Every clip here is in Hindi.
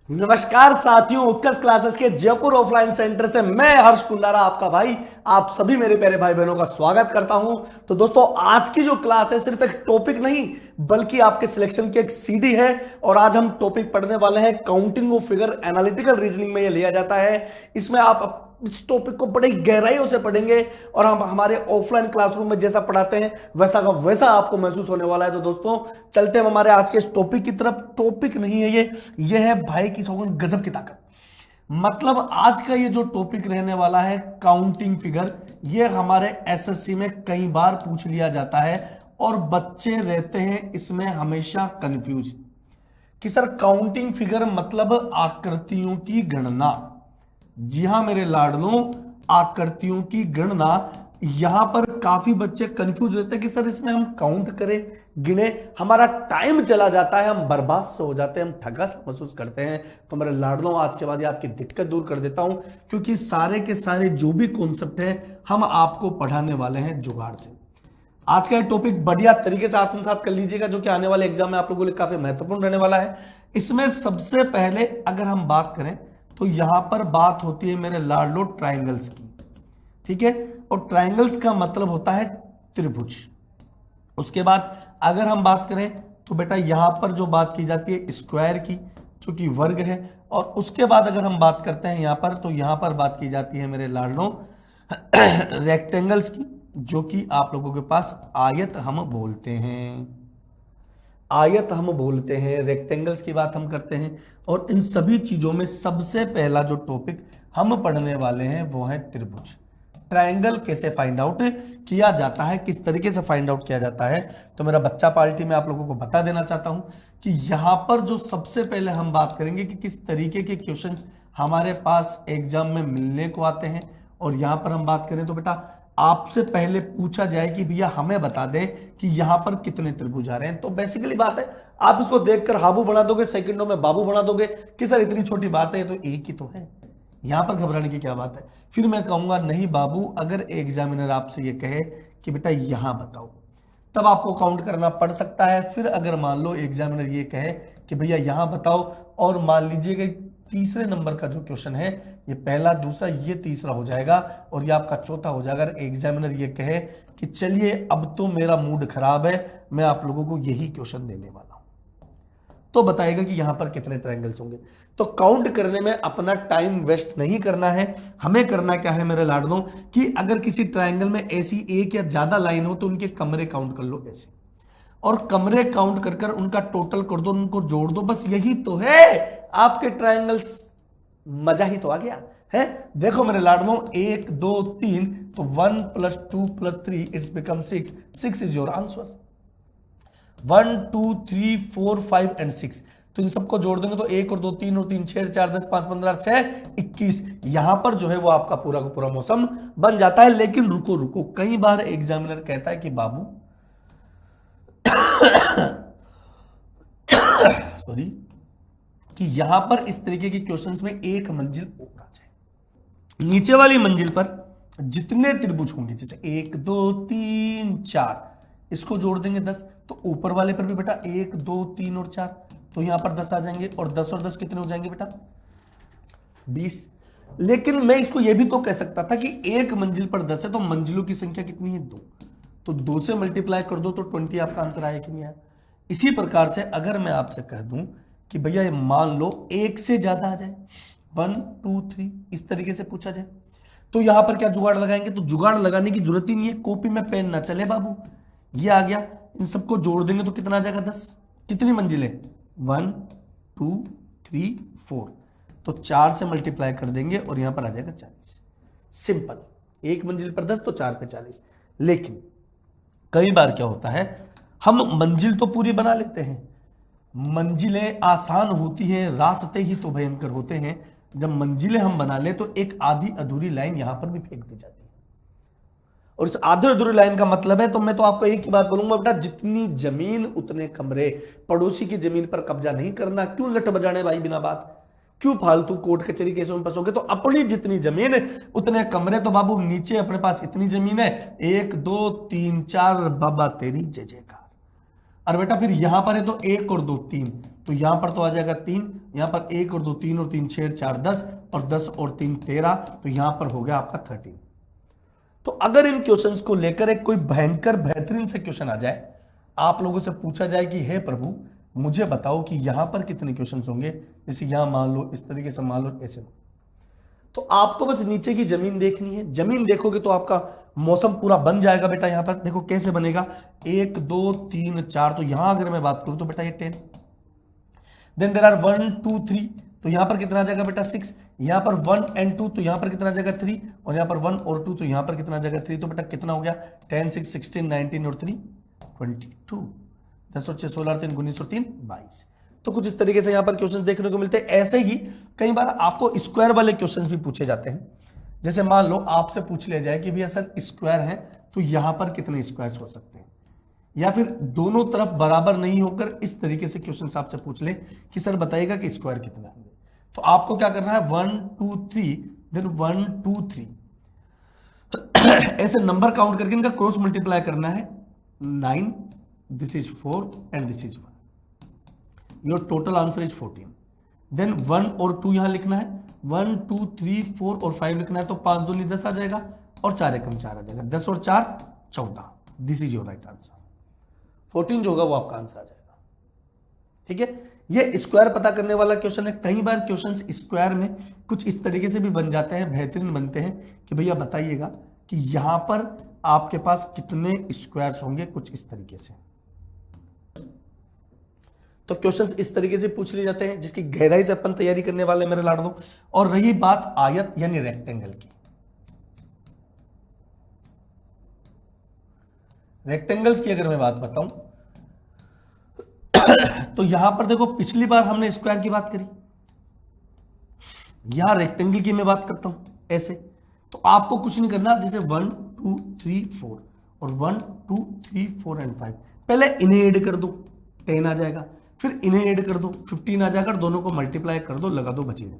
नमस्कार साथियों, उत्कर्ष क्लासेस के जयपुर ऑफलाइन सेंटर से मैं हर्ष कुंडारा आपका भाई आप सभी मेरे प्यारे भाई बहनों का स्वागत करता हूं। तो दोस्तों, आज की जो क्लास है सिर्फ एक टॉपिक नहीं बल्कि आपके सिलेक्शन की एक सीडी है। और आज हम टॉपिक पढ़ने वाले हैं counting of figure. Analytical reasoning में यह लिया जाता है। इसमें आप इस टॉपिक को बड़ी गहराइयों से पढ़ेंगे और हम हमारे ऑफलाइन क्लासरूम में जैसा पढ़ाते हैं वैसा का वैसा आपको महसूस होने वाला है। तो दोस्तों, चलते हैं हमारे आज के इस टॉपिक की तरफ। टॉपिक नहीं है ये है भाई की सौगंध गजब की ताकत। मतलब आज का ये जो टॉपिक रहने वाला है काउंटिंग फिगर, ये हमारे एसएससी में कई बार पूछ लिया जाता है और बच्चे रहते हैं इसमें हमेशा कंफ्यूज कि सर काउंटिंग फिगर मतलब आकृतियों की गणना। जी हां मेरे लाडलों, आकृतियों की गणना। यहां पर काफी बच्चे कंफ्यूज रहते हैं कि सर इसमें हम काउंट करें, गिने, हमारा टाइम चला जाता है, हम बर्बाद से हो जाते हैं, हम ठगा सा महसूस करते हैं। तो मेरे लाडलों, आज के बाद ये आपकी दिक्कत दूर कर देता हूं, क्योंकि सारे के सारे जो भी कॉन्सेप्ट है हम आपको पढ़ाने वाले हैं जुगाड़ से। आज का टॉपिक बढ़िया तरीके से आत्मसात कर लीजिएगा, जो कि आने वाले एग्जाम में आप लोगों के लिए काफी महत्वपूर्ण रहने वाला है। इसमें सबसे पहले अगर हम बात करें तो यहां पर बात होती है मेरे लाडलो ट्राइंगल्स की, ठीक है। और ट्राइंगल्स का मतलब होता है त्रिभुज। उसके बाद अगर हम बात करें तो बेटा यहां पर जो बात की जाती है स्क्वायर की, जो कि वर्ग है। और उसके बाद अगर हम बात करते हैं यहां पर, तो यहां पर बात की जाती है मेरे लाडलो रेक्टेंगल्स की, जो कि आप लोगों के पास आयत हम बोलते हैं। आयत हम बोलते हैं, रेक्टेंगल्स की बात हम करते हैं। और इन सभी चीजों में सबसे पहला जो टॉपिक हम पढ़ने वाले हैं वो है त्रिभुज। ट्रायंगल कैसे फाइंड आउट किया जाता है, किस तरीके से फाइंड आउट किया जाता है। तो मेरा बच्चा पार्टी में आप लोगों को बता देना चाहता हूं कि यहां पर जो सबसे पहले हम बात करेंगे कि किस तरीके के क्वेश्चंस हमारे पास एग्जाम में मिलने को आते हैं। और यहां पर हम बात करें तो बेटा आपसे पहले पूछा जाए कि भैया हमें बता दें कि यहां पर कितने त्रिभुज आ रहे हैं। तो बेसिकली बात है, आप इसको देखकर हाबू बना दोगे, सेकंडों में बाबू बना दोगे कि सर इतनी छोटी बात है, तो एक ही तो है, यहां पर घबराने की क्या बात है। फिर मैं कहूंगा नहीं बाबू, अगर एग्जामिनर आपसे ये कहे कि बेटा यहां बताओ, तब आपको काउंट करना पड़ सकता है। फिर अगर मान लो एग्जामिनर ये कहे कि भैया यहां बताओ, और मान लीजिएगा तीसरे नंबर का जो क्वेश्चन है, ये पहला, दूसरा, ये तीसरा हो जाएगा और ये आपका चौथा हो जाएगा। अगर एग्जामिनर ये कहे कि चलिए अब तो मेरा मूड खराब है, मैं आप लोगों को यही क्वेश्चन देने वाला हूं, तो बताएगा कि यहां पर कितने ट्रायंगल्स होंगे। तो काउंट करने में अपना टाइम वेस्ट नहीं करना है। हमें करना क्या है मेरे लाडलों कि अगर किसी ट्रायंगल में ऐसी एक या ज्यादा लाइन हो तो उनके कमरे काउंट कर लो ऐसे, और कमरे काउंट कर कर उनका टोटल कर दो, उनको जोड़ दो। बस यही तो है आपके ट्रायंगल्स। मजा ही तो आ गया है। देखो मेरे लाडलों, 1 2 3, तो 1 + 2 + 3 it's become 6। 6 is your answer. 1 2 3 4 5 and 6, तो इन सबको जोड़ देंगे तो 1 और 2 3 और 3 6 4 10 5 15 6 21। यहां पर जो है वो आपका पूरा का पूरा मौसम बन जाता है। लेकिन रुको रुको, कई बार एग्जामिनर कहता है कि बाबू सॉरी, कि यहां पर इस तरीके के क्वेश्चंस में एक मंजिल और आ जाए। नीचे वाली मंजिल पर जितने त्रिभुज होंगे, जैसे 1 2 3 4, इसको जोड़ देंगे 10, तो ऊपर वाले पर भी बेटा 1 2 3 और 4, तो यहां पर 10 आ जाएंगे। और 10 और 10 कितने हो जाएंगे बेटा? 20। लेकिन मैं इसको यह भी तो कह सकता था कि एक मंजिल पर 10 है तो मंजिलों की संख्या कितनी है? 2, तो 2 से मल्टीप्लाई कर दो तो 20 आपका आंसर आया कि नहीं आया। इसी प्रकार से अगर मैं आपसे कह दूं कि भैया ये मान लो 1 से ज्यादा आ जाए, 1 2 3, इस तरीके से पूछा जाए, तो यहां पर क्या जुगाड़ लगाएंगे? तो जुगाड़ लगाने की जरूरत ही नहीं है, कॉपी में पेन ना चले बाबू। ये आ गया, इन सबको जोड़ देंगे तो कितना आ जाएगा? 10। कितनी मंजिलें? 1 2 3 4, तो 4 से मल्टीप्लाई कर देंगे और यहां पर आ जाएगा 40। सिंपल, एक मंजिल पर 10 तो 4 पे 40। लेकिन कई बार क्या होता है, हम मंजिल तो पूरी बना लेते हैं, मंजिलें आसान होती हैं, रास्ते ही तो भयंकर होते हैं। जब मंजिलें हम बना ले तो एक आधी अधूरी लाइन यहां पर भी फेंक दी जाती है। और इस आधी अधूरी लाइन का मतलब है, तो मैं तो आपको एक ही बात बोलूंगा बेटा, जितनी जमीन उतने कमरे। पड़ोसी की जमीन पर कब्जा नहीं करना। क्यों लट बजाने भाई बिना बात, क्यों फालतू कोर्ट कचहरी केसों में फंसोगे। तो अपनी जितनी जमीन उतने कमरे। तो बाबू नीचे अपने पास इतनी जमीन है, 1 2 3 4, बाबा तेरी जय जयकार। और बेटा फिर यहां पर है तो 1 और 2 3, तो यहां पर तो आ जाएगा 3, यहां पर 1 और 2 3 और 3 6 4 10 और 10 और 3 13, तो यहां पर हो गया आपका 13। तो अगर इन क्वेश्चंस को लेकर एक कोई भयंकर बेहतरीन से क्वेश्चन आ जाए, आप लोगों से पूछा जाए कि हे प्रभु मुझे बताओ कि यहां पर कितने क्वेश्चंस होंगे, जैसे यहां मान लो इस तरीके से, मान लो ऐसे, तो आपको बस नीचे की जमीन देखनी है। जमीन देखोगे तो आपका मौसम पूरा बन जाएगा बेटा। यहां पर देखो कैसे बनेगा, 1 2 3 4, तो यहां अगर मैं बात करूं तो बेटा ये 10, देन देयर आर 1 2 3, तो यहां पर कितना आ जाएगा बेटा 6, यहां पर 1 and 2, तो यहां पर कितना आ जाएगा 3, और यहां पर 1 और 2, तो यहां पर कितना आ जाएगा 3, तो बेटा कितना हो गया 10 6 16 19 और 3 22, 10 और 6 16 3 19 और 3 22। तो कुछ इस तरीके से यहां पर क्वेश्चंस देखने को मिलते हैं। ऐसे ही कई बार आपको स्क्वायर वाले क्वेश्चंस भी पूछे जाते हैं। जैसे मान लो आपसे पूछ लिया जाए कि भैया सर स्क्वायर है तो यहां पर कितने स्क्वायर्स हो सकते हैं, या फिर दोनों तरफ बराबर नहीं होकर इस तरीके से क्वेश्चन आपसे पूछ ले कि सर बताइएगा कि स्क्वायर कितना होंगे, तो आपको क्या करना है 1 2 3, देन 1 2 3 ऐसे नंबर काउंट करके इनका क्रॉस मल्टीप्लाई करना है। 9, this is 4 and this is 1, your total answer is 14। Then 1 और 2 यहां लिखना है, 1 2 3 4 और 5 लिखना है, तो 5 दूनी 10 आ जाएगा और 4 एकम 4 आ जाएगा, 10 और 4 14, this is your right answer. 14 जो होगा वो आपका आंसर आ जाएगा। ठीक है, ये स्क्वायर पता करने वाला क्वेश्चन है। कई बार क्वेश्चंस स्क्वायर में कुछ इस तरीके से भी बन जाते हैं, बेहतरीन बनते हैं कि भैया बताइएगा कि यहां पर आपके पास कितने स्क्वायर्स होंगे, कुछ इस तरीके से। तो क्वेश्चंस इस तरीके से पूछ लिए जाते हैं जिसकी गहराई से अपन तैयारी करने वाले मेरे लाडों। और रही बात आयत यानी रेक्टेंगल की, रेक्टेंगल्स की अगर मैं बात बताऊं तो यहां पर देखो पिछली बार हमने स्क्वायर की बात करी, यहां रेक्टेंगल की मैं बात करता हूं ऐसे। तो आपको कुछ नहीं करना, जैसे 1 2 3 4 और 1 2 3 4 एंड 5, पहले इन्हें ऐड कर दो 10 आ जाएगा, फिर इन्हें ऐड कर दो 15 आ जाएगा, दोनों को मल्टीप्लाई कर दो, लगा दो बचेगा।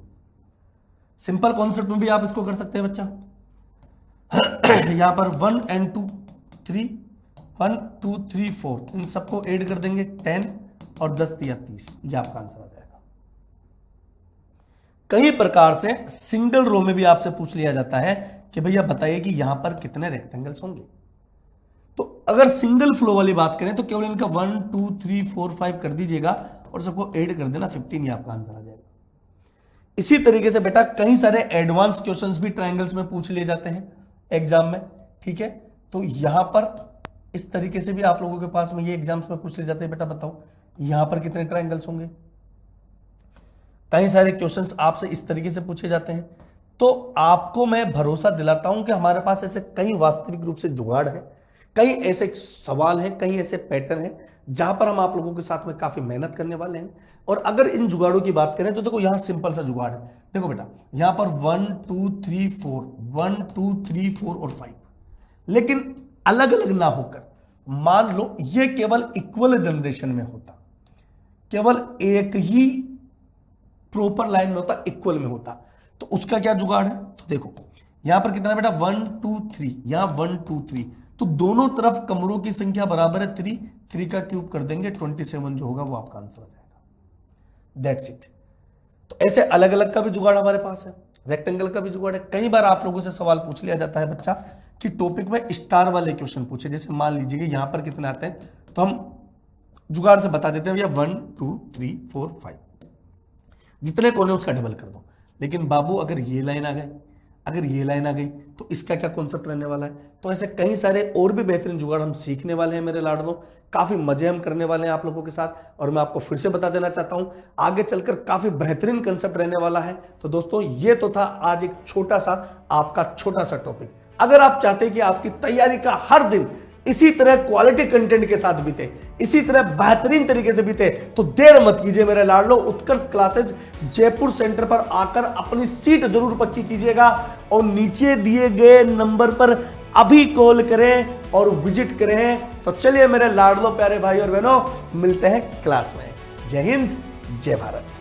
सिंपल कॉन्सेप्ट में भी आप इसको कर सकते हैं बच्चा। यहां पर 1 and 2 3, 1 2 3 4, इन सबको ऐड कर देंगे 10 और 10 दिया 30, ये आपका आंसर आ जाएगा। कई प्रकार से सिंगल रो में भी आपसे पूछ लिया जाता है कि भैया बताइए कि यहां पर कितने रेक्टेंगल्स होंगे। तो अगर सिंगल फ्लो वाली बात करें तो केवल इनका 1 2 3 4 5 कर दीजिएगा और सबको ऐड कर देना 15, ये आपका आंसर आ जाएगा। इसी तरीके से बेटा कई सारे एडवांस क्वेश्चंस भी ट्रायंगल्स में पूछ लिए जाते हैं एग्जाम में। ठीक है, तो यहां पर इस तरीके से भी आप लोगों के पास में ये एग्जाम्स में पूछ लिए जाते हैं, बेटा बताओ यहां पर कितने ट्रायंगल्स होंगे। कई सारे क्वेश्चंस आपसे इस तरीके से पूछे जाते हैं। तो आपको मैं भरोसा दिलाता हूं कि हमारे पास ऐसे कई वास्तविक रूप से जुगाड़ है, कई ऐसे सवाल हैं, कई ऐसे पैटर्न हैं जहां पर हम आप लोगों के साथ में काफी मेहनत करने वाले हैं। और अगर इन जुगाड़ों की बात करें तो देखो यहां सिंपल सा जुगाड़ है। देखो बेटा यहां पर 1 2 3 4, 1 2 3 4 और 5, लेकिन अलग अलग ना होकर मान लो ये केवल इक्वल जनरेशन में होता, केवल एक ही प्रॉपर लाइन में होता, इक्वल में होता, तो उसका क्या जुगाड़ है। तो देखो यहां पर कितना बेटा 1 2 3, यहां 1 2 3, तो दोनों तरफ कमरों की संख्या बराबर है 3, 3 का क्यूब कर देंगे 27 जो होगा वो आपका आंसर आ जाएगा। That's it. तो ऐसे अलग अलग का भी जुगाड़ हमारे पास है, रेक्टेंगल का भी जुगाड़ है। कई बार आप लोगों से सवाल पूछ लिया जाता है बच्चा कि टॉपिक में स्टार वाले क्वेश्चन पूछे, जैसे मान लीजिए यहां पर कितने आते हैं तो हम जुगाड़ से बता देते हैं भैया 1 2 3 4 5, जितने कोने उसका डबल कर दो। लेकिन बाबू अगर ये लाइन आ गई, अगर ये लाइन आ गई तो इसका क्या कॉन्सेप्ट रहने वाला है। तो ऐसे कई सारे और भी बेहतरीन जुगाड़ हम सीखने वाले हैं मेरे लाडलों, काफी मजे हम करने वाले हैं आप लोगों के साथ। और मैं आपको फिर से बता देना चाहता हूं आगे चलकर काफी बेहतरीन कंसेप्ट रहने वाला है। तो दोस्तों ये तो था आज एक छोटा सा आपका छोटा सा टॉपिक। अगर आप चाहते हैं कि आपकी तैयारी का हर दिन इसी तरह क्वालिटी कंटेंट के साथ बीते, इसी तरह बेहतरीन तरीके से बीते, तो देर मत कीजिए मेरे लाडलो, उत्कर्ष क्लासेस जयपुर सेंटर पर आकर अपनी सीट जरूर पक्की कीजिएगा और नीचे दिए गए नंबर पर अभी कॉल करें और विजिट करें। तो चलिए मेरे लाडलो प्यारे भाई और बहनों, मिलते हैं क्लास में। जय हिंद, जय भारत।